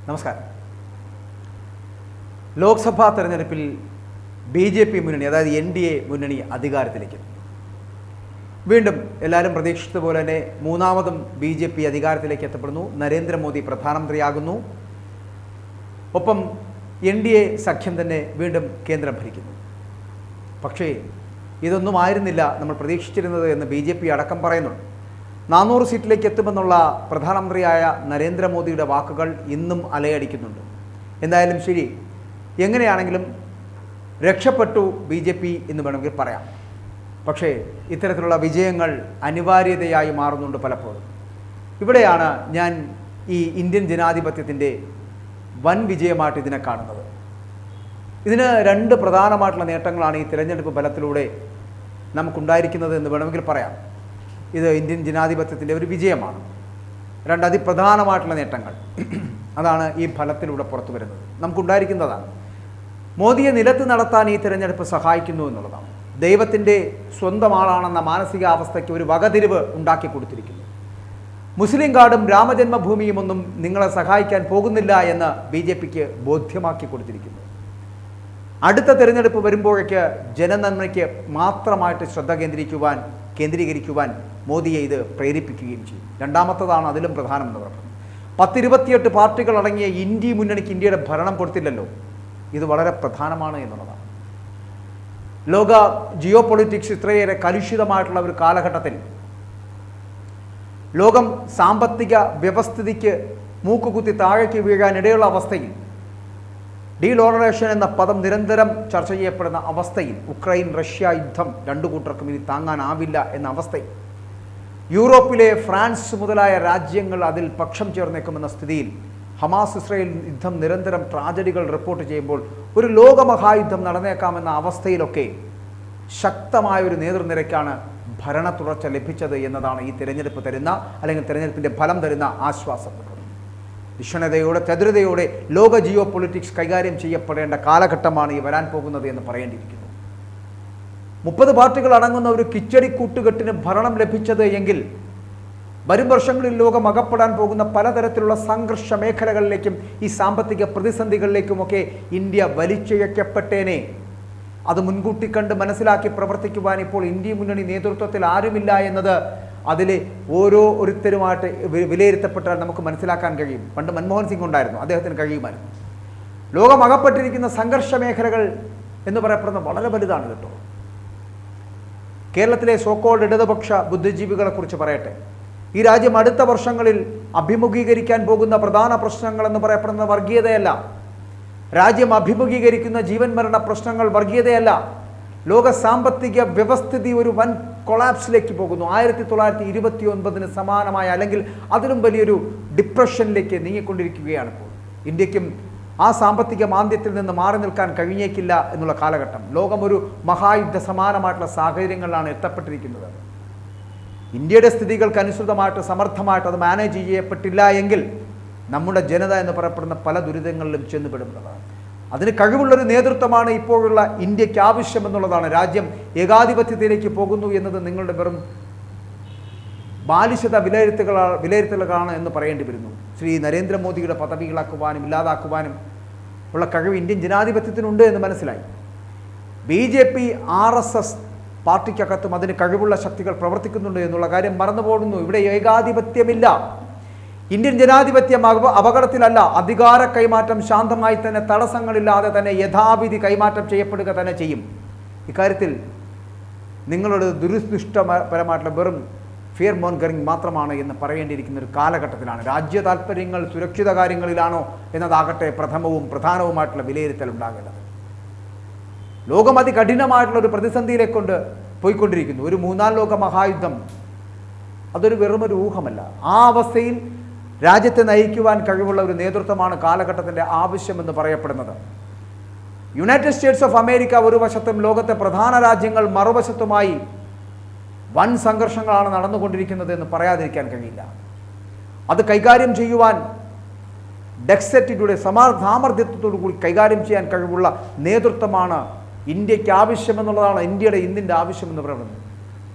നമസ്കാരം. ലോക്സഭാ തെരഞ്ഞെടുപ്പിൽ BJP മുന്നണി, അതായത് NDA മുന്നണി അധികാരത്തിലേക്ക് വീണ്ടും എല്ലാവരും പ്രതീക്ഷിച്ചതുപോലെ തന്നെ മൂന്നാമതും BJP അധികാരത്തിലേക്ക് എത്തപ്പെടുന്നു. നരേന്ദ്രമോദി പ്രധാനമന്ത്രിയാകുന്നു. ഒപ്പം NDA സഖ്യം തന്നെ വീണ്ടും കേന്ദ്രം ഭരിക്കുന്നു. പക്ഷേ ഇതൊന്നും ആയിരുന്നില്ല നമ്മൾ പ്രതീക്ഷിച്ചിരുന്നത് എന്ന് BJP അടക്കം പറയുന്നുണ്ട്. 400 സീറ്റിലേക്ക് എത്തുമെന്നുള്ള പ്രധാനമന്ത്രിയായ നരേന്ദ്രമോദിയുടെ വാക്കുകൾ ഇന്നും അലയടിക്കുന്നുണ്ട്. എന്തായാലും ശരി, എങ്ങനെയാണെങ്കിലും രക്ഷപ്പെട്ടു BJP എന്ന് വേണമെങ്കിൽ പറയാം. പക്ഷേ ഇത്തരത്തിലുള്ള വിജയങ്ങൾ അനിവാര്യതയായി മാറുന്നുണ്ട് പലപ്പോഴും. ഇവിടെയാണ് ഞാൻ ഈ ഇന്ത്യൻ ജനാധിപത്യത്തിൻ്റെ വൻ വിജയമായിട്ട് ഇതിനെ കാണുന്നത്. ഇതിന് രണ്ട് പ്രധാനമായിട്ടുള്ള നേട്ടങ്ങളാണ് ഈ തിരഞ്ഞെടുപ്പ് ഫലത്തിലൂടെ നമുക്കുണ്ടായിരിക്കുന്നത് എന്ന് വേണമെങ്കിൽ പറയാം. ഇത് ഇന്ത്യൻ ജനാധിപത്യത്തിൻ്റെ ഒരു വിജയമാണ്. രണ്ട് അതിപ്രധാനമായിട്ടുള്ള നേട്ടങ്ങൾ അതാണ് ഈ ഫലത്തിലൂടെ പുറത്തു വരുന്നത്, നമുക്കുണ്ടായിരിക്കുന്നതാണ്. മോദിയെ നിലത്ത് നടത്താൻ ഈ തിരഞ്ഞെടുപ്പ് സഹായിക്കുന്നു എന്നുള്ളതാണ്. ദൈവത്തിൻ്റെ സ്വന്തം ആളാണെന്ന മാനസികാവസ്ഥയ്ക്ക് ഒരു വകതിരിവ് ഉണ്ടാക്കി കൊടുത്തിരിക്കുന്നു. മുസ്ലിം കാർഡും രാമജന്മഭൂമിയും ഒന്നും നിങ്ങളെ സഹായിക്കാൻ പോകുന്നില്ല എന്ന് BJPക്ക് ബോധ്യമാക്കി കൊടുത്തിരിക്കുന്നു. അടുത്ത തിരഞ്ഞെടുപ്പ് വരുമ്പോഴേക്ക് ജനനന്മയ്ക്ക് മാത്രമായിട്ട് ശ്രദ്ധ കേന്ദ്രീകരിക്കുവാൻ മോദിയെ ഇത് പ്രേരിപ്പിക്കുകയും ചെയ്യും. രണ്ടാമത്തതാണ് അതിലും പ്രധാനമെന്ന് പറയുന്നത്. 10-28 പാർട്ടികൾ അടങ്ങിയ ഇന്ത്യ മുന്നണിക്ക് ഇന്ത്യയുടെ ഭരണം കൊടുത്തില്ലല്ലോ. ഇത് വളരെ പ്രധാനമാണ് എന്നുള്ളതാണ്. ലോക ജിയോ പൊളിറ്റിക്സ് ഇത്രയേറെ കലുഷിതമായിട്ടുള്ള ഒരു കാലഘട്ടത്തിൽ ലോകം സാമ്പത്തിക വ്യവസ്ഥിതിക്ക് മൂക്കുകുത്തി താഴേക്ക് വീഴാനിടയുള്ള അവസ്ഥയിൽ, ഡീഡോളറേഷൻ എന്ന പദം നിരന്തരം ചർച്ച ചെയ്യപ്പെടുന്ന അവസ്ഥയിൽ, ഉക്രൈൻ റഷ്യ യുദ്ധം രണ്ടു കൂട്ടർക്കും ഇനി താങ്ങാനാവില്ല എന്ന അവസ്ഥയിൽ, യൂറോപ്പിലെ ഫ്രാൻസ് മുതലായ രാജ്യങ്ങൾ അതിൽ പക്ഷം ചേർന്നേക്കുമെന്ന സ്ഥിതിയിൽ, ഹമാസ് ഇസ്രയേൽ യുദ്ധം നിരന്തരം ട്രാജഡികൾ റിപ്പോർട്ട് ചെയ്യുമ്പോൾ ഒരു ലോകമഹായുദ്ധം നടന്നേക്കാമെന്ന അവസ്ഥയിലൊക്കെ ശക്തമായൊരു നേതൃനിരക്കാണ് ഭരണ തുടർച്ച ലഭിച്ചത് എന്നതാണ് ഈ തിരഞ്ഞെടുപ്പ് തരുന്ന, അല്ലെങ്കിൽ തിരഞ്ഞെടുപ്പിൻ്റെ ഫലം തരുന്ന ആശ്വാസം. നിഷ്ണതയോടെ ചതുരതയോടെ ലോക ജിയോ പൊളിറ്റിക്സ് കൈകാര്യം ചെയ്യപ്പെടേണ്ട കാലഘട്ടമാണ് ഈ വരാൻ പോകുന്നത് എന്ന് പറയേണ്ടിയിരിക്കുന്നു. 30 പാർട്ടികൾ അടങ്ങുന്ന ഒരു കിച്ചടി കൂട്ടുകെട്ടിന് ഭരണം ലഭിച്ചത് എങ്കിൽ വരും വർഷങ്ങളിൽ ലോകം അകപ്പെടാൻ പോകുന്ന പലതരത്തിലുള്ള സംഘർഷ മേഖലകളിലേക്കും ഈ സാമ്പത്തിക പ്രതിസന്ധികളിലേക്കുമൊക്കെ ഇന്ത്യ വലിച്ചിഴക്കപ്പെട്ടേനെ. അത് മുൻകൂട്ടി കണ്ട് മനസ്സിലാക്കി പ്രവർത്തിക്കുവാൻ ഇപ്പോൾ ഇന്ത്യ മുന്നണി നേതൃത്വത്തിൽ ആരുമില്ല എന്നത് അതിൽ ഓരോരുത്തരുമായിട്ട് വിലയിരുത്തപ്പെട്ടാൽ നമുക്ക് മനസ്സിലാക്കാൻ കഴിയും. പണ്ട് മൻമോഹൻ സിംഗ് ഉണ്ടായിരുന്നു, അദ്ദേഹത്തിന് കഴിയുമായിരുന്നു. ലോകം അകപ്പെട്ടിരിക്കുന്ന സംഘർഷ മേഖലകൾ എന്ന് പറയപ്പെടുന്ന വളരെ വലുതാണ് കേട്ടോ. കേരളത്തിലെ സോക്കോൾഡ് ഇടതുപക്ഷ ബുദ്ധിജീവികളെ കുറിച്ച് പറയട്ടെ. ഈ രാജ്യം അടുത്ത വർഷങ്ങളിൽ അഭിമുഖീകരിക്കാൻ പോകുന്ന പ്രധാന പ്രശ്നങ്ങൾ എന്ന് പറയപ്പെടുന്ന വർഗീയതയല്ല. രാജ്യം അഭിമുഖീകരിക്കുന്ന ജീവൻ മരണ പ്രശ്നങ്ങൾ വർഗീയതയല്ല. ലോക സാമ്പത്തിക വ്യവസ്ഥിതി ഒരു വൻ കൊളാപ്സിലേക്ക് പോകുന്നു. 1929 സമാനമായ അല്ലെങ്കിൽ അതിലും വലിയൊരു ഡിപ്രഷനിലേക്ക് നീങ്ങിക്കൊണ്ടിരിക്കുകയാണ് ഇപ്പോൾ. ഇന്ത്യക്കും ആ സാമ്പത്തിക മാന്ദ്യത്തിൽ നിന്ന് മാറി നിൽക്കാൻ കഴിഞ്ഞേക്കില്ല എന്നുള്ള കാലഘട്ടം. ലോകം ഒരു മഹായുദ്ധ സമാനമായിട്ടുള്ള സാഹചര്യങ്ങളിലാണ് എത്തപ്പെട്ടിരിക്കുന്നത്. ഇന്ത്യയുടെ സ്ഥിതികൾക്ക് അനുസൃതമായിട്ട് സമർത്ഥമായിട്ട് അത് മാനേജ് ചെയ്യപ്പെട്ടില്ല എങ്കിൽ നമ്മുടെ ജനത എന്ന് പറയപ്പെടുന്ന പല ദുരിതങ്ങളിലും ചെന്നുപെടുന്നതാണ്. അതിന് കഴിവുള്ളൊരു നേതൃത്വമാണ് ഇപ്പോഴുള്ള ഇന്ത്യക്ക് ആവശ്യമെന്നുള്ളതാണ്. രാജ്യം ഏകാധിപത്യത്തിലേക്ക് പോകുന്നു എന്നത് നിങ്ങളുടെ വെറും ബാലിശത വിലയിരുത്തലുകളാണ് എന്ന് പറയേണ്ടി വരുന്നു. ശ്രീ നരേന്ദ്രമോദിയുടെ പദവികളാക്കുവാനും ഇല്ലാതാക്കുവാനും ഉള്ള കഴിവ് ഇന്ത്യൻ ജനാധിപത്യത്തിനുണ്ട് എന്ന് മനസ്സിലായി. BJP RSS പാർട്ടിക്കകത്തും അതിന് കഴിവുള്ള ശക്തികൾ പ്രവർത്തിക്കുന്നുണ്ട് എന്നുള്ള കാര്യം മറന്നുപോകുന്നു. ഇവിടെ ഏകാധിപത്യമില്ല. ഇന്ത്യൻ ജനാധിപത്യം അപകടത്തിലല്ല. അധികാര കൈമാറ്റം ശാന്തമായി തന്നെ തടസ്സങ്ങളില്ലാതെ തന്നെ യഥാവിധി കൈമാറ്റം ചെയ്യപ്പെടുക തന്നെ ചെയ്യും. ഇക്കാര്യത്തിൽ നിങ്ങളുടെ ദുരുദ്ദിഷ്ടപരമായിട്ടുള്ള വെറും ഫിയർ മോൺഗറിങ് മാത്രമാണ് എന്ന് പറയേണ്ടിയിരിക്കുന്ന ഒരു കാലഘട്ടത്തിലാണ്. രാജ്യ താല്പര്യങ്ങൾ സുരക്ഷിത കാര്യങ്ങളിലാണോ എന്നതാകട്ടെ പ്രഥമവും പ്രധാനവുമായിട്ടുള്ള വിലയിരുത്തൽ ഉണ്ടാകേണ്ടത്. ലോകം അതികഠിനമായിട്ടുള്ള ഒരു പ്രതിസന്ധിയിലേക്കൊണ്ട് പോയിക്കൊണ്ടിരിക്കുന്നു. ഒരു 3-ാം ലോക മഹായുദ്ധം അതൊരു വെറുമൊരു ഊഹമല്ല. ആ അവസ്ഥയിൽ രാജ്യത്തെ നയിക്കുവാൻ കഴിവുള്ള ഒരു നേതൃത്വമാണ് കാലഘട്ടത്തിൻ്റെ ആവശ്യമെന്ന് പറയപ്പെടുന്നത്. യുണൈറ്റഡ് സ്റ്റേറ്റ്സ് ഓഫ് അമേരിക്ക ഒരു വശത്തും ലോകത്തെ പ്രധാന രാജ്യങ്ങൾ മറുവശത്തുമായി വൻ സംഘർഷങ്ങളാണ് നടന്നുകൊണ്ടിരിക്കുന്നത് എന്ന് പറയാതിരിക്കാൻ കഴിയില്ല. അത് കൈകാര്യം ചെയ്യുവാൻ ഡെക്സറ്റിലൂടെ സാമർഥ്യത്തോടു കൂടി കൈകാര്യം ചെയ്യാൻ കഴിവുള്ള നേതൃത്വമാണ് ഇന്ത്യക്ക് ആവശ്യമെന്നുള്ളതാണ് ഇന്ത്യയുടെ ആവശ്യമെന്ന് പറയുന്നത്.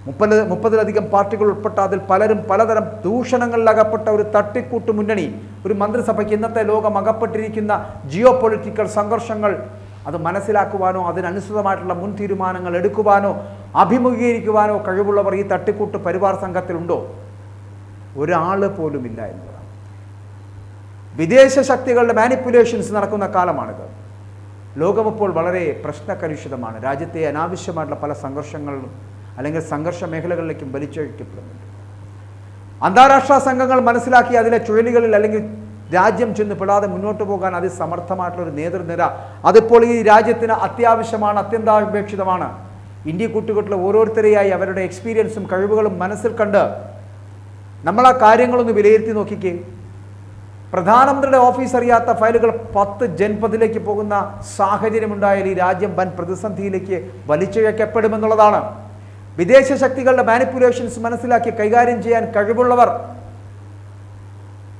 30-ലധികം പാർട്ടികൾ ഉൾപ്പെട്ട അതിൽ പലരും പലതരം ദൂഷണങ്ങളിൽ അകപ്പെട്ട ഒരു തട്ടിക്കൂട്ട് മുന്നണി, ഒരു മന്ത്രിസഭയ്ക്ക് ഇന്നത്തെ ലോകം അകപ്പെട്ടിരിക്കുന്ന ജിയോ പൊളിറ്റിക്കൽ സംഘർഷങ്ങൾ അത് മനസ്സിലാക്കുവാനോ അതിനനുസൃതമായിട്ടുള്ള മുൻ തീരുമാനങ്ങൾ എടുക്കുവാനോ അഭിമുഖീകരിക്കുവാനോ കഴിവുള്ളവർ ഈ തട്ടിക്കൂട്ട് പരിവാർ സംഘത്തിലുണ്ടോ? ഒരാൾ പോലുമില്ല എന്നതാണ്. വിദേശ ശക്തികളുടെ മാനിപ്പുലേഷൻസ് നടക്കുന്ന കാലമാണിത്. ലോകമിപ്പോൾ വളരെ പ്രശ്നകലുഷിതമാണ്. രാജ്യത്തെ അനാവശ്യമായിട്ടുള്ള പല സംഘർഷങ്ങളും അല്ലെങ്കിൽ സംഘർഷ മേഖലകളിലേക്കും വലിച്ചഴിക്കപ്പെടുന്നുണ്ട്. അന്താരാഷ്ട്ര സംഘങ്ങൾ മനസ്സിലാക്കി അതിലെ ചുഴലികളിൽ അല്ലെങ്കിൽ രാജ്യം ചെന്ന് പെടാതെ മുന്നോട്ട് പോകാൻ അതിസമർത്ഥമായിട്ടുള്ളൊരു നേതൃനിര അതിപ്പോൾ ഈ രാജ്യത്തിന് അത്യാവശ്യമാണ്, അത്യന്താപേക്ഷിതമാണ്. ഇന്ത്യ കൂട്ടുകെട്ടിലെ ഓരോരുത്തരെയായി അവരുടെ എക്സ്പീരിയൻസും കഴിവുകളും മനസ്സിൽ കണ്ട് നമ്മൾ ആ കാര്യങ്ങളൊന്ന് വിലയിരുത്തി നോക്കിക്കേ. പ്രധാനമന്ത്രിയുടെ ഓഫീസ് അറിയാത്ത ഫയലുകൾ 10 ജൻപദിലേക്ക് പോകുന്ന സാഹചര്യമുണ്ടായാൽ ഈ രാജ്യം വൻ പ്രതിസന്ധിയിലേക്ക് വലിച്ചിഴക്കപ്പെടുമെന്നുള്ളതാണ്. വിദേശ ശക്തികളുടെ മാനിപ്പുലേഷൻസ് മനസ്സിലാക്കി കൈകാര്യം ചെയ്യാൻ കഴിവുള്ളവർ,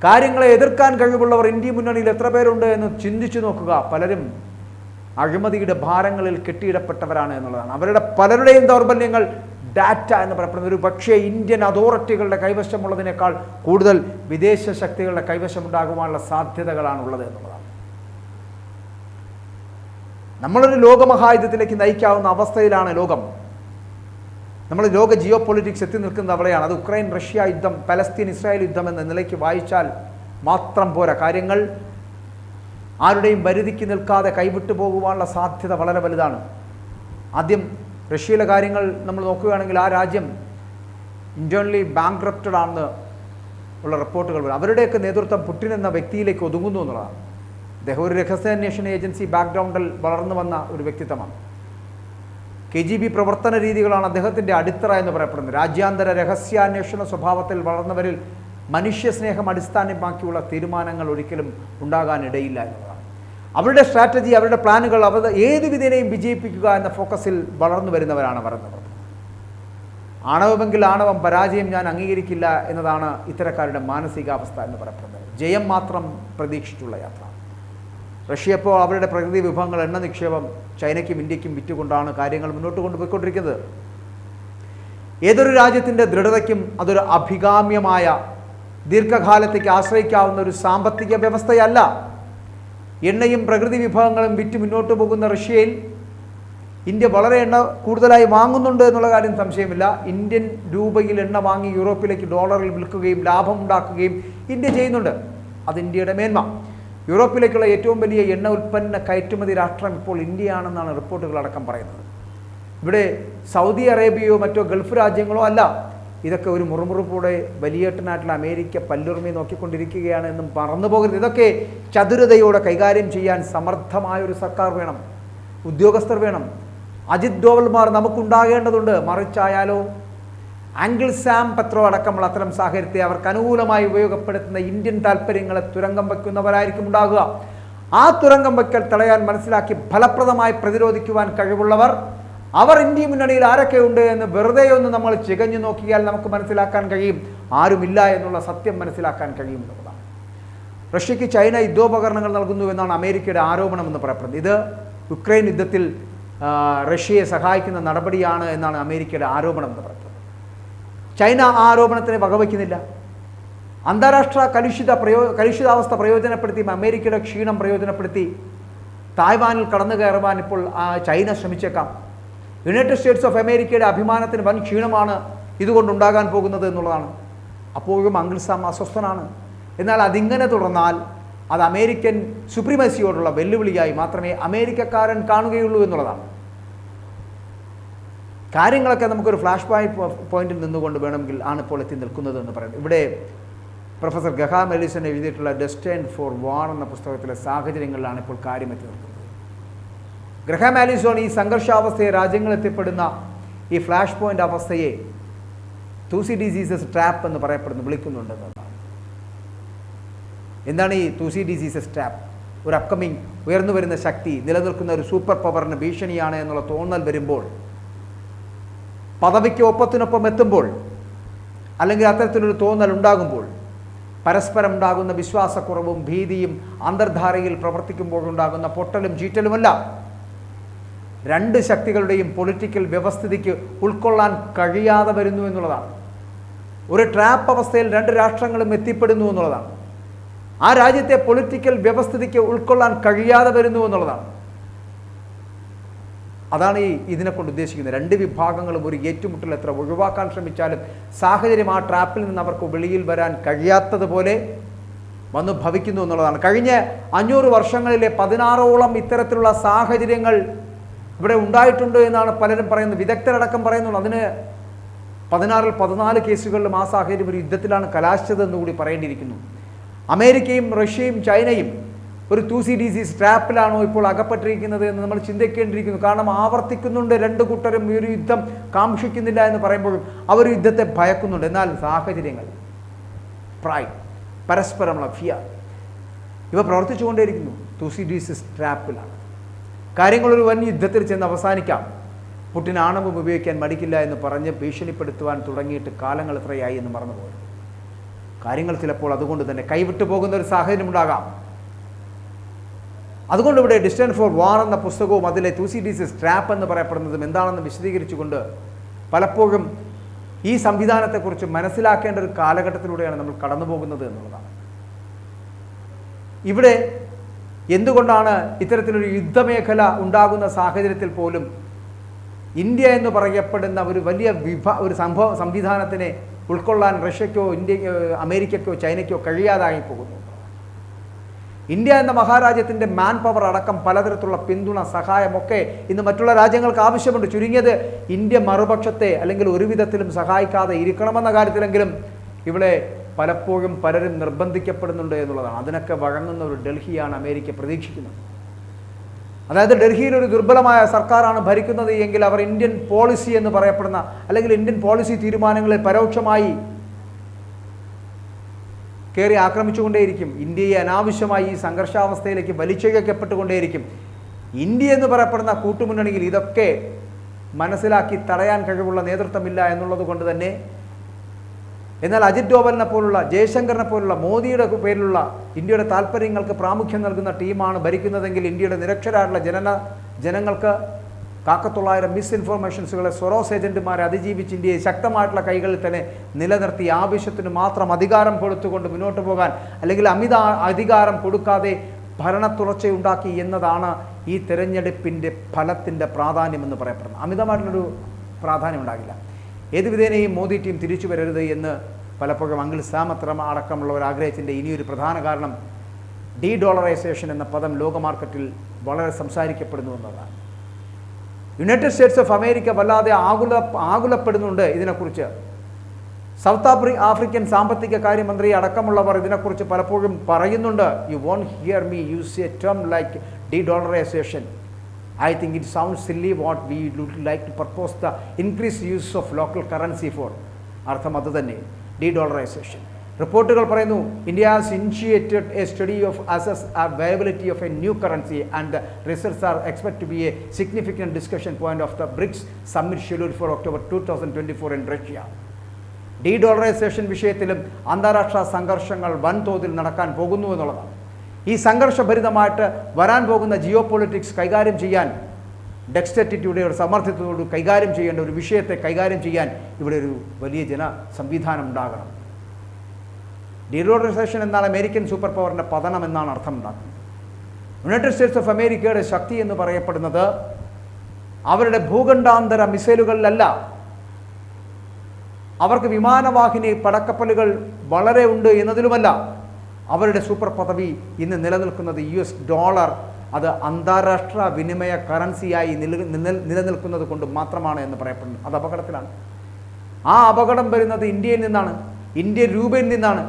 കാര്യങ്ങളെ എതിർക്കാൻ കഴിവുള്ളവർ ഇന്ത്യ മുന്നണിയിൽ എത്ര പേരുണ്ട് എന്ന് ചിന്തിച്ചു നോക്കുക. പലരും അഴിമതിയുടെ ഭാരങ്ങളിൽ കെട്ടിയിടപ്പെട്ടവരാണ് എന്നുള്ളതാണ്. അവരുടെ പലരുടെയും ദൗർബല്യങ്ങൾ ഡാറ്റ എന്ന് പറയപ്പെടുന്ന ഒരു പക്ഷേ ഇന്ത്യൻ അതോറിറ്റികളുടെ കൈവശമുള്ളതിനേക്കാൾ കൂടുതൽ വിദേശ ശക്തികളുടെ കൈവശമുണ്ടാകുവാനുള്ള സാധ്യതകളാണുള്ളത് എന്നുള്ളതാണ്. നമ്മളൊരു ലോകമഹായുദ്ധത്തിലേക്ക് നയിക്കാവുന്ന അവസ്ഥയിലാണ് ലോകം. നമ്മൾ ലോക ജിയോ പൊളിറ്റിക്സ് എത്തി നിൽക്കുന്നത് അവിടെയാണ്. അത് ഉക്രൈൻ റഷ്യ യുദ്ധം, പലസ്തീൻ ഇസ്രായേൽ യുദ്ധം എന്ന നിലയ്ക്ക് വായിച്ചാൽ മാത്രം പോരാ. കാര്യങ്ങൾ ആരുടെയും വരുതിക്ക് നിൽക്കാതെ കൈവിട്ടു പോകുവാനുള്ള സാധ്യത വളരെ വലുതാണ്. ആദ്യം റഷ്യയിലെ കാര്യങ്ങൾ നമ്മൾ നോക്കുകയാണെങ്കിൽ ആ രാജ്യം ഇന്റേണലി ബാങ്ക്രപ്റ്റഡ് ആണെന്ന് ഉള്ള റിപ്പോർട്ടുകൾ വരും. അവരുടെയൊക്കെ നേതൃത്വം പുടിൻ എന്ന വ്യക്തിയിലേക്ക് ഒതുങ്ങുന്നു എന്നുള്ളതാണ്. അദ്ദേഹം ഒരു രഹസ്യാന്വേഷണ ഏജൻസി ബാക്ക്ഗ്രൗണ്ടിൽ വളർന്നു വന്ന ഒരു വ്യക്തിത്വമാണ്. KGB പ്രവർത്തന രീതികളാണ് അദ്ദേഹത്തിൻ്റെ അടിത്തറ എന്ന് പറയപ്പെടുന്നത്. രാജ്യാന്തര രഹസ്യാന്വേഷണ സ്വഭാവത്തിൽ വളർന്നവരിൽ മനുഷ്യസ്നേഹം അടിസ്ഥാനമാക്കിയുള്ള തീരുമാനങ്ങൾ ഒരിക്കലും ഉണ്ടാകാനിടയില്ല എന്നതാണ്. അവരുടെ സ്ട്രാറ്റജി, അവരുടെ പ്ലാനുകൾ അവർ ഏത് വിധേനയും വിജയിപ്പിക്കുക എന്ന ഫോക്കസിൽ വളർന്നു വരുന്നവരാണ് വരുന്നവർ. ആണവമെങ്കിൽ ആണവം, പരാജയം ഞാൻ അംഗീകരിക്കില്ല എന്നതാണ് ഇത്തരക്കാരുടെ മാനസികാവസ്ഥ എന്ന് പറയപ്പെടുന്നത്. ജയം മാത്രം പ്രതീക്ഷിച്ചുള്ള യാത്ര. റഷ്യ ഇപ്പോൾ അവരുടെ പ്രകൃതി വിഭവങ്ങൾ, എണ്ണ നിക്ഷേപം ചൈനയ്ക്കും ഇന്ത്യക്കും വിറ്റുകൊണ്ടാണ് കാര്യങ്ങൾ മുന്നോട്ട് കൊണ്ടുപോയിക്കൊണ്ടിരിക്കുന്നത്. ഏതൊരു രാജ്യത്തിൻ്റെ ദൃഢതയ്ക്കും അതൊരു അഭികാമ്യമായ ദീർഘകാലത്തേക്ക് ആശ്രയിക്കാവുന്ന ഒരു സാമ്പത്തിക വ്യവസ്ഥയല്ല. എണ്ണയും പ്രകൃതി വിഭവങ്ങളും വിറ്റ് മുന്നോട്ട് പോകുന്ന റഷ്യയിൽ ഇന്ത്യ വളരെ എണ്ണ കൂടുതലായി വാങ്ങുന്നുണ്ട് എന്നുള്ള കാര്യം സംശയമില്ല. ഇന്ത്യൻ രൂപയിൽ എണ്ണ വാങ്ങി യൂറോപ്പിലേക്ക് ഡോളറിൽ വിൽക്കുകയും ലാഭം ഉണ്ടാക്കുകയും ഇന്ത്യ ചെയ്യുന്നുണ്ട്. അത് ഇന്ത്യയുടെ മേന്മ. യൂറോപ്പിലേക്കുള്ള ഏറ്റവും വലിയ എണ്ണ ഉൽപ്പന്ന കയറ്റുമതി രാഷ്ട്രം ഇപ്പോൾ ഇന്ത്യയാണെന്നാണ് റിപ്പോർട്ടുകളടക്കം പറയുന്നത്. ഇവിടെ സൗദി അറേബ്യയോ മറ്റോ ഗൾഫ് രാജ്യങ്ങളോ അല്ല. ഇതൊക്കെ ഒരു മുറുമുറുപ്പോടെ വലിയേട്ടനായിട്ടുള്ള അമേരിക്ക പല്ലുറുമി നോക്കിക്കൊണ്ടിരിക്കുകയാണ് എന്നും മറന്നു പോകരുത്. ഇതൊക്കെ ചതുരതയോടെ കൈകാര്യം ചെയ്യാൻ സമർത്ഥമായൊരു സർക്കാർ വേണം, ഉദ്യോഗസ്ഥർ വേണം. അജിത് ഡോവൽമാർ നമുക്കുണ്ടാകേണ്ടതുണ്ട്. മറിച്ചായാലോ ആംഗിൾ സാം പെട്രോ അടക്കമുള്ള അത്തരം സാഹചര്യത്തെ അവർക്ക് അനുകൂലമായി ഉപയോഗപ്പെടുത്തുന്ന ഇന്ത്യൻ താല്പര്യങ്ങളെ തുരങ്കം വയ്ക്കുന്നവരായിരിക്കും ഉണ്ടാകുക. ആ തുരങ്കം വയ്ക്കൽ തടയാൻ മനസ്സിലാക്കി ഫലപ്രദമായി പ്രതിരോധിക്കുവാൻ കഴിവുള്ളവർ, അവർ ഇന്ത്യ മുന്നണിയിൽ ആരൊക്കെയുണ്ട് എന്ന് വെറുതെ ഒന്ന് നമ്മൾ ചികഞ്ഞു നോക്കിയാൽ നമുക്ക് മനസ്സിലാക്കാൻ കഴിയും. ആരുമില്ല എന്നുള്ള സത്യം മനസ്സിലാക്കാൻ കഴിയുമെന്നുള്ളതാണ്. റഷ്യക്ക് ചൈന യുദ്ധോപകരണങ്ങൾ നൽകുന്നു എന്നാണ് അമേരിക്കയുടെ ആരോപണം എന്ന് പറയപ്പെടുന്നത്. ഇത് യുക്രൈൻ യുദ്ധത്തിൽ റഷ്യയെ സഹായിക്കുന്ന നടപടിയാണ് എന്നാണ് അമേരിക്കയുടെ ആരോപണം എന്ന് പറയുന്നത്. ചൈന ആ ആരോപണത്തിനെ വകവയ്ക്കുന്നില്ല. അന്താരാഷ്ട്ര കലുഷിതാവസ്ഥ പ്രയോജനപ്പെടുത്തി, അമേരിക്കയുടെ ക്ഷീണം പ്രയോജനപ്പെടുത്തി തായ്വാനിൽ കടന്നു കയറുവാൻ ഇപ്പോൾ ചൈന ശ്രമിച്ചേക്കാം. യുണൈറ്റഡ് സ്റ്റേറ്റ്സ് ഓഫ് അമേരിക്കയുടെ അഭിമാനത്തിന് വൻ ക്ഷീണമാണ് ഇതുകൊണ്ടുണ്ടാകാൻ പോകുന്നത് എന്നുള്ളതാണ്. അപ്പോഴും അങ്കിൾ സാം അസ്വസ്ഥനാണ്. എന്നാൽ അതിങ്ങനെ തുടർന്നാൽ അത് അമേരിക്കൻ സുപ്രീമസിയോടുള്ള വെല്ലുവിളിയായി മാത്രമേ അമേരിക്കക്കാരൻ കാണുകയുള്ളൂ എന്നുള്ളതാണ്. കാര്യങ്ങളൊക്കെ നമുക്കൊരു ഫ്ലാഷ് പോയിന്റിൽ നിന്നുകൊണ്ട് വേണമെങ്കിൽ ആണ് ഇപ്പോൾ എത്തി നിൽക്കുന്നത് എന്ന് പറയുന്നത്. ഇവിടെ പ്രൊഫസർ ഗഹാം എലിസൺ എഴുതിയിട്ടുള്ള ഡെസ്റ്റൈൻഡ് ഫോർ വാർ എന്ന പുസ്തകത്തിലെ സാഹചര്യങ്ങളിലാണ് ഇപ്പോൾ കാര്യം എത്തി നിൽക്കുന്നത്. ഗ്രഹാം ആലിസോൺ ഈ സംഘർഷാവസ്ഥയെ, രാജ്യങ്ങൾ എത്തിപ്പെടുന്ന ഈ ഫ്ലാഷ് പോയിന്റ് അവസ്ഥയെ തൂസിഡിസീസസ് ട്രാപ്പ് എന്ന് വിളിക്കുന്നുണ്ടെന്നതാണ്. എന്താണ് ഈ തൂസിഡിസീസസ് ട്രാപ്പ്? ഒരു അപ്കമിങ് ഉയർന്നു വരുന്ന ശക്തി, നിലനിൽക്കുന്ന ഒരു സൂപ്പർ പവറിന് ഭീഷണിയാണ് എന്നുള്ള തോന്നൽ വരുമ്പോൾ, പദവിക്ക് ഒപ്പത്തിനൊപ്പം എത്തുമ്പോൾ, അല്ലെങ്കിൽ അത്തരത്തിലൊരു തോന്നൽ ഉണ്ടാകുമ്പോൾ, പരസ്പരം ഉണ്ടാകുന്ന വിശ്വാസക്കുറവും ഭീതിയും അന്തർധാരയിൽ പ്രവർത്തിക്കുമ്പോഴുണ്ടാകുന്ന പൊട്ടലും ചീറ്റലുമല്ല, രണ്ട് ശക്തികളുടെയും പൊളിറ്റിക്കൽ വ്യവസ്ഥിതിക്ക് ഉൾക്കൊള്ളാൻ കഴിയാതെ വരുന്നു എന്നുള്ളതാണ്. ഒരു ട്രാപ്പ് അവസ്ഥയിൽ രണ്ട് രാഷ്ട്രങ്ങളും എത്തിപ്പെടുന്നു എന്നുള്ളതാണ്. ആ രാജ്യത്തെ പൊളിറ്റിക്കൽ വ്യവസ്ഥിതിക്ക് ഉൾക്കൊള്ളാൻ കഴിയാതെ വരുന്നു എന്നുള്ളതാണ്. അതാണ് ഇതിനെക്കൊണ്ട് ഉദ്ദേശിക്കുന്നത്. രണ്ട് വിഭാഗങ്ങളും ഒരു ഏറ്റുമുട്ടൽ എത്ര ഒഴിവാക്കാൻ ശ്രമിച്ചാലും സാഹചര്യം ആ ട്രാപ്പിൽ നിന്ന് അവർക്ക് വെളിയിൽ വരാൻ കഴിയാത്തതുപോലെ വന്നു ഭവിക്കുന്നു എന്നുള്ളതാണ്. കഴിഞ്ഞ 500 വർഷങ്ങളിലെ 16ഓളം ഇത്തരത്തിലുള്ള സാഹചര്യങ്ങൾ ഇവിടെ ഉണ്ടായിട്ടുണ്ട് എന്നാണ് പലരും പറയുന്നത്. വിദഗ്ധരടക്കം പറയുന്നുള്ളൂ. അതിന് 16-ൽ 14 കേസുകളിലും ആ സാഹചര്യം ഒരു യുദ്ധത്തിലാണ് കലാശിച്ചതെന്ന് കൂടി പറയേണ്ടിയിരിക്കുന്നു. അമേരിക്കയും റഷ്യയും ചൈനയും ഒരു 2CDC സ്ട്രാപ്പിലാണോ ഇപ്പോൾ അകപ്പെട്ടിരിക്കുന്നത് എന്ന് നമ്മൾ ചിന്തിക്കേണ്ടിയിരിക്കുന്നു. കാരണം ആവർത്തിക്കുന്നുണ്ട്. രണ്ട് കൂട്ടരും ഈ ഒരു യുദ്ധം കാക്ഷിക്കുന്നില്ല എന്ന് പറയുമ്പോഴും അവർ യുദ്ധത്തെ ഭയക്കുന്നുണ്ട്. എന്നാൽ സാഹചര്യങ്ങൾ, പ്രൈഡ്, പരസ്പരമുള്ള ഫിയർ, ഇവ പ്രവർത്തിച്ചുകൊണ്ടേയിരിക്കുന്നു. 2CDC സ്ട്രാപ്പിലാണ്. കാര്യങ്ങളൊരു വൻ യുദ്ധത്തിൽ ചെന്ന് അവസാനിക്കാം. പുടിൻ ആണവം ഉപയോഗിക്കാൻ മടിക്കില്ല എന്ന് പറഞ്ഞ് ഭീഷണിപ്പെടുത്തുവാൻ തുടങ്ങിയിട്ട് കാലങ്ങൾ എത്രയായി എന്ന് മറന്നുപോയി. കാര്യങ്ങൾ ചിലപ്പോൾ അതുകൊണ്ട് തന്നെ കൈവിട്ടു പോകുന്ന ഒരു സാഹചര്യം ഉണ്ടാകാം. അതുകൊണ്ട് ഇവിടെ ഡിസ്റ്റൻസ് ഫോർ വാർ എന്ന പുസ്തകവും അതിലെ 2CDC സ്ട്രാപ്പ് എന്ന് പറയപ്പെടുന്നതും എന്താണെന്ന് വിശദീകരിച്ചുകൊണ്ട് പലപ്പോഴും ഈ സംവിധാനത്തെക്കുറിച്ച് മനസ്സിലാക്കേണ്ട ഒരു കാലഘട്ടത്തിലൂടെയാണ് നമ്മൾ കടന്നു പോകുന്നത് എന്നുള്ളതാണ്. ഇവിടെ എന്തുകൊണ്ടാണ് ഇത്തരത്തിലൊരു യുദ്ധമേഖല ഉണ്ടാകുന്ന സാഹചര്യത്തിൽ പോലും ഇന്ത്യ എന്ന് പറയപ്പെടുന്ന ഒരു വലിയ ഒരു സംവിധാനത്തിനെ ഉൾക്കൊള്ളാൻ റഷ്യക്കോ അമേരിക്കയ്ക്കോ ചൈനയ്ക്കോ കഴിയാതായി പോകുന്നു? ഇന്ത്യ എന്ന മഹാരാജ്യത്തിൻ്റെ മാൻ പവർ അടക്കം പലതരത്തിലുള്ള പിന്തുണ, സഹായമൊക്കെ ഇന്ന് മറ്റുള്ള രാജ്യങ്ങൾക്ക് ആവശ്യമുണ്ട്. ചുരുങ്ങിയത് ഇന്ത്യ മറുപക്ഷത്തെ അല്ലെങ്കിൽ ഒരു വിധത്തിലും സഹായിക്കാതെ ഇരിക്കണമെന്ന കാര്യത്തിലെങ്കിലും ഇവിടെ പലപ്പോഴും പലരും നിർബന്ധിക്കപ്പെടുന്നുണ്ട് എന്നുള്ളതാണ്. അതിനൊക്കെ വഴങ്ങുന്ന ഒരു ഡൽഹിയാണ് അമേരിക്ക പ്രതീക്ഷിക്കുന്നത്. അതായത് ഡൽഹിയിൽ ഒരു ദുർബലമായ സർക്കാരാണ് ഭരിക്കുന്നത് എങ്കിൽ അവർ ഇന്ത്യൻ പോളിസി എന്ന് പറയപ്പെടുന്ന അല്ലെങ്കിൽ ഇന്ത്യൻ പോളിസി തീരുമാനങ്ങളെ പരോക്ഷമായി കയറി ആക്രമിച്ചുകൊണ്ടേയിരിക്കും. ഇന്ത്യയെ അനാവശ്യമായി ഈ സംഘർഷാവസ്ഥയിലേക്ക് വലിച്ചിഴക്കപ്പെട്ടുകൊണ്ടേയിരിക്കും. ഇന്ത്യ എന്ന് പറയപ്പെടുന്ന കൂട്ടുമുന്നണിയിൽ ഇതൊക്കെ മനസ്സിലാക്കി തടയാൻ കഴിവുള്ള നേതൃത്വമില്ല എന്നുള്ളത് കൊണ്ട് തന്നെ, എന്നാൽ അജിത് ഡോവലിനെ പോലുള്ള, ജയശങ്കറിനെ പോലുള്ള, മോദിയുടെ പേരിലുള്ള ഇന്ത്യയുടെ താല്പര്യങ്ങൾക്ക് പ്രാമുഖ്യം നൽകുന്ന ടീമാണ് ഭരിക്കുന്നതെങ്കിൽ ഇന്ത്യയുടെ നിരക്ഷരായിട്ടുള്ള ജനങ്ങൾക്ക് കാക്കത്തൊള്ളായിരം മിസ്ഇൻഫോർമേഷൻസുകളെ സൊറോസ് ഏജന്റുമാരെ അതിജീവിച്ച് ഇന്ത്യയെ ശക്തമായിട്ടുള്ള കൈകളിൽ തന്നെ നിലനിർത്തി ആവശ്യത്തിന് മാത്രം അധികാരം കൊടുത്തുകൊണ്ട് മുന്നോട്ട് പോകാൻ, അല്ലെങ്കിൽ അമിത അധികാരം കൊടുക്കാതെ ഭരണത്തുടർച്ചയുണ്ടാക്കി എന്നതാണ് ഈ തെരഞ്ഞെടുപ്പിൻ്റെ ഫലത്തിൻ്റെ പ്രാധാന്യമെന്ന് പറയപ്പെടുന്നത്. അമിതമായിട്ടുള്ളൊരു പ്രാധാന്യം ഉണ്ടാകില്ല. ഏത് വിധേനയും മോദി ടീം തിരിച്ചു വരരുത് എന്ന് പലപ്പോഴും അങ്കിൾ സാമത്ര അടക്കമുള്ളവർ ആഗ്രഹിച്ചതിൻ്റെ ഇനിയൊരു പ്രധാന കാരണം ഡീഡോളറൈസേഷൻ എന്ന പദം ലോക മാർക്കറ്റിൽ വളരെ സംസാരിക്കപ്പെടുന്നു എന്നതാണ്. യുണൈറ്റഡ് സ്റ്റേറ്റ്സ് ഓഫ് അമേരിക്ക വല്ലാതെ ആകുലപ്പെടുന്നുണ്ട് ഇതിനെക്കുറിച്ച്. സൗത്ത് ആഫ്രിക്കൻ സാമ്പത്തിക കാര്യമന്ത്രി അടക്കമുള്ളവർ ഇതിനെക്കുറിച്ച് പലപ്പോഴും പറയുന്നുണ്ട്. You won't hear me use a term like dedollarization. I think it sounds silly what we would like to propose the increased use of local currency for. അർത്ഥം അത് തന്നെ, ഡീഡോളറൈസേഷൻ. റിപ്പോർട്ടുകൾ പറയുന്നു India has initiated a study of assess availability of a new currency and the results are expect to be a significant discussion point of the BRICS summit scheduled for October 2024 in Russia. Dedollarization വിഷയത്തിലും അന്താരാഷ്ട്ര സംഘർഷങ്ങൾ വൻതോതിൽ നടക്കാൻ പോകുന്നു എന്നുള്ളതാണ്. ഈ സംഘർഷഭരിതമായിട്ട് വരാൻ പോകുന്ന ജിയോ പൊളിറ്റിക്സ് കൈകാര്യം ചെയ്യാൻ, ഡെക്സ്റ്ററ്റിറ്റിയുടെ ഒരു സമർത്ഥിത്വത്തോട് കൈകാര്യം ചെയ്യേണ്ട ഒരു വിഷയത്തെ കൈകാര്യം ചെയ്യാൻ ഇവിടെ ഒരു വലിയ സംവിധാനം ഉണ്ടാകണം. ഡീഡോളറൈസേഷൻ എന്നാൽ അമേരിക്കൻ സൂപ്പർ പവറിൻ്റെ പതനം എന്നാണ് അർത്ഥം ഉണ്ടാക്കുന്നത്. യുണൈറ്റഡ് സ്റ്റേറ്റ്സ് ഓഫ് അമേരിക്കയുടെ ശക്തി എന്ന് പറയപ്പെടുന്നത് അവരുടെ ഭൂഖണ്ഡാന്തര മിസൈലുകളിലല്ല. അവർക്ക് വിമാനവാഹിനി പടക്കപ്പലുകൾ വളരെ ഉണ്ട് എന്നതിലുമല്ല. അവരുടെ സൂപ്പർ പദവി ഇന്ന് നിലനിൽക്കുന്നത് $, അത് അന്താരാഷ്ട്ര വിനിമയ കറൻസിയായി നിലനിൽക്കുന്നത് കൊണ്ട് മാത്രമാണ് എന്ന് പറയപ്പെടുന്നു. അത് അപകടത്തിലാണ്. ആ അപകടം വരുന്നത് ഇന്ത്യയിൽ നിന്നാണ്, ഇന്ത്യൻ രൂപയിൽ നിന്നാണ്.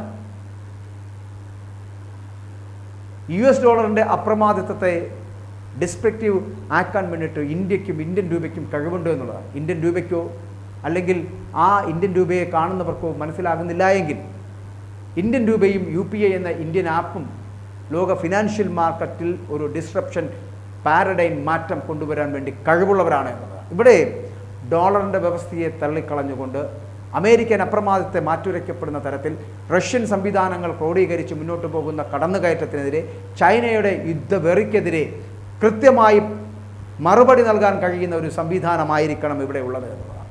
$ന്റെ അപ്രമാദിത്വത്തെ ഡിസ്പെക്റ്റീവ് ആക്കാൻ വേണ്ടിയിട്ട് ഇന്ത്യക്കും ഇന്ത്യൻ രൂപയ്ക്കും കഴിവുണ്ട് എന്നുള്ളതാണ്. ഇന്ത്യൻ രൂപയ്ക്കോ അല്ലെങ്കിൽ ആ ഇന്ത്യൻ രൂപയെ കാണുന്നവർക്കോ മനസ്സിലാകുന്നില്ല എങ്കിൽ ഇന്ത്യൻ രൂപയും UPI എന്ന ഇന്ത്യൻ ആപ്പും ലോക ഫിനാൻഷ്യൽ മാർക്കറ്റിൽ ഒരു ഡിസ്റപ്ഷൻ പാരഡൈം മാറ്റം കൊണ്ടുവരാൻ വേണ്ടി കഴിവുള്ളവരാണ് എന്നുള്ളതാണ്. ഇവിടെ ഡോളറിൻ്റെ വ്യവസ്ഥയെ തള്ളിക്കളഞ്ഞുകൊണ്ട് അമേരിക്കൻ അപ്രമാദത്തെ മാറ്റുരയ്ക്കപ്പെടുന്ന തരത്തിൽ റഷ്യൻ സംവിധാനങ്ങൾ ക്രോഡീകരിച്ച് മുന്നോട്ട് പോകുന്ന കടന്നുകയറ്റത്തിനെതിരെ, ചൈനയുടെ യുദ്ധവെറിക്കെതിരെ കൃത്യമായി മറുപടി നൽകാൻ കഴിയുന്ന ഒരു സംവിധാനമായിരിക്കണം ഇവിടെ ഉള്ളത് എന്നുള്ളതാണ്.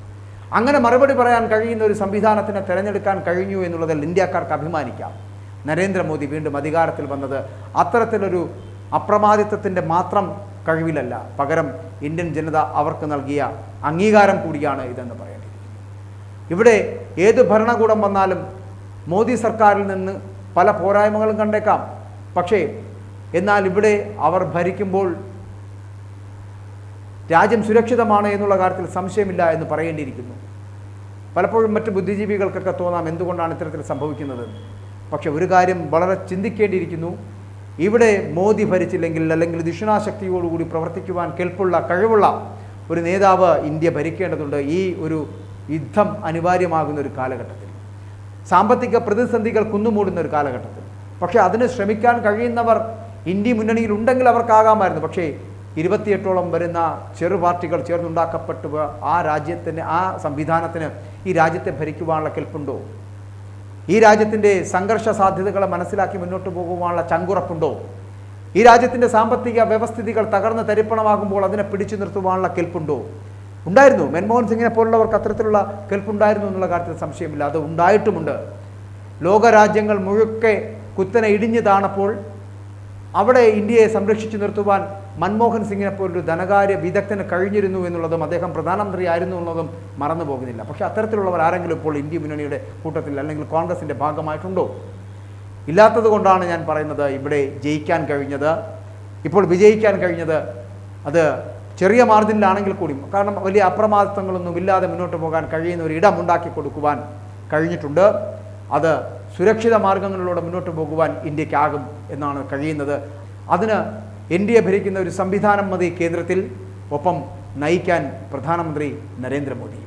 അങ്ങനെ മറുപടി പറയാൻ കഴിയുന്ന ഒരു സംവിധാനത്തിനെ തിരഞ്ഞെടുക്കാൻ കഴിഞ്ഞു എന്നുള്ളതിൽ ഇന്ത്യക്കാർക്ക് അഭിമാനിക്കാം. നരേന്ദ്രമോദി വീണ്ടും അധികാരത്തിൽ വന്നത് അത്തരത്തിലൊരു അപ്രമാദിത്വത്തിൻ്റെ മാത്രം കഴിവിലല്ല, പകരം ഇന്ത്യൻ ജനത അവർക്ക് നൽകിയ അംഗീകാരം കൂടിയാണ് ഇതെന്ന് പറയേണ്ടിയിരിക്കുന്നു. ഇവിടെ ഏത് ഭരണകൂടം വന്നാലും മോദി സർക്കാരിൽ നിന്ന് പല പോരായ്മകളും കണ്ടേക്കാം. പക്ഷേ എന്നാൽ ഇവിടെ അവർ ഭരിക്കുമ്പോൾ രാജ്യം സുരക്ഷിതമാണ് എന്നുള്ള കാര്യത്തിൽ സംശയമില്ല എന്ന് പറയേണ്ടിയിരിക്കുന്നു. പലപ്പോഴും മറ്റ് ബുദ്ധിജീവികൾക്കൊക്കെ തോന്നാം എന്തുകൊണ്ടാണ് ഇത്തരത്തിൽ സംഭവിക്കുന്നത്. പക്ഷെ ഒരു കാര്യം വളരെ ചിന്തിക്കേണ്ടിയിരിക്കുന്നു. ഇവിടെ മോദി ഭരിച്ചില്ലെങ്കിൽ, അല്ലെങ്കിൽ ദിഷണാശക്തിയോടുകൂടി പ്രവർത്തിക്കുവാൻ കെൽപ്പുള്ള കഴിവുള്ള ഒരു നേതാവ് ഇന്ത്യ ഭരിക്കേണ്ടതുണ്ട് ഈ ഒരു യുദ്ധം അനിവാര്യമാകുന്ന ഒരു കാലഘട്ടത്തിൽ, സാമ്പത്തിക പ്രതിസന്ധികൾ കുന്നുമൂടുന്ന ഒരു കാലഘട്ടത്തിൽ. പക്ഷേ അതിന് ശ്രമിക്കാൻ കഴിയുന്നവർ ഇന്ത്യ മുന്നണിയിൽ ഉണ്ടെങ്കിൽ അവർക്കാകാമായിരുന്നു. പക്ഷേ 28ഓളം വരുന്ന ചെറു പാർട്ടികൾ ചേർന്നുണ്ടാക്കപ്പെട്ട ആ രാജ്യത്തിന്, ആ സംവിധാനത്തിന് ഈ രാജ്യത്തെ ഭരിക്കുവാനുള്ള കെൽപ്പുണ്ടോ? ഈ രാജ്യത്തിൻ്റെ സംഘർഷ സാധ്യതകളെ മനസ്സിലാക്കി മുന്നോട്ട് പോകുവാനുള്ള ചങ്കുറപ്പുണ്ടോ? ഈ രാജ്യത്തിൻ്റെ സാമ്പത്തിക വ്യവസ്ഥിതികൾ തകർന്ന് തരിപ്പണമാകുമ്പോൾ അതിനെ പിടിച്ചു നിർത്തുവാനുള്ള കെൽപ്പുണ്ടോ? ഉണ്ടായിരുന്നു. മൻമോഹൻ സിംഗിനെ പോലുള്ളവർക്ക് അത്തരത്തിലുള്ള കെൽപ്പുണ്ടായിരുന്നു എന്നുള്ള കാര്യത്തിൽ സംശയമില്ല. അത് ഉണ്ടായിട്ടുമുണ്ട്. ലോകരാജ്യങ്ങൾ മുഴുക്കെ കുത്തനെ ഇടിഞ്ഞു താണപ്പോൾ അവിടെ ഇന്ത്യയെ സംരക്ഷിച്ചു നിർത്തുവാൻ മൻമോഹൻ സിംഗിനെ പോലൊരു ധനകാര്യ വിദഗ്ധന് കഴിഞ്ഞിരുന്നു എന്നുള്ളതും അദ്ദേഹം പ്രധാനമന്ത്രി ആയിരുന്നു എന്നുള്ളതും മറന്നു പോകുന്നില്ല. പക്ഷേ അത്തരത്തിലുള്ളവർ ആരെങ്കിലും ഇപ്പോൾ ഇന്ത്യ മുന്നണിയുടെ കൂട്ടത്തിൽ അല്ലെങ്കിൽ കോൺഗ്രസിൻ്റെ ഭാഗമായിട്ടുണ്ടോ? ഇല്ലാത്തത് കൊണ്ടാണ് ഞാൻ പറയുന്നത് ഇവിടെ ജയിക്കാൻ കഴിഞ്ഞത്, ഇപ്പോൾ വിജയിക്കാൻ കഴിഞ്ഞത് അത് ചെറിയ മാർജിനിലാണെങ്കിൽ കൂടി, കാരണം വലിയ അപ്രമാദിത്വങ്ങളൊന്നും ഇല്ലാതെ മുന്നോട്ട് പോകാൻ കഴിയുന്ന ഒരു ഇടം ഉണ്ടാക്കി കൊടുക്കുവാൻ കഴിഞ്ഞിട്ടുണ്ട്. അത് സുരക്ഷിത മാർഗങ്ങളിലൂടെ മുന്നോട്ട് പോകുവാൻ ഇന്ത്യക്കാകും എന്നാണ് കഴിയുന്നത്. അതിന് ഇന്ത്യയെ ഭരിക്കുന്ന ഒരു സംവിധാനം മതി കേന്ദ്രത്തിൽ, ഒപ്പം നയിക്കാൻ പ്രധാനമന്ത്രി നരേന്ദ്രമോദി.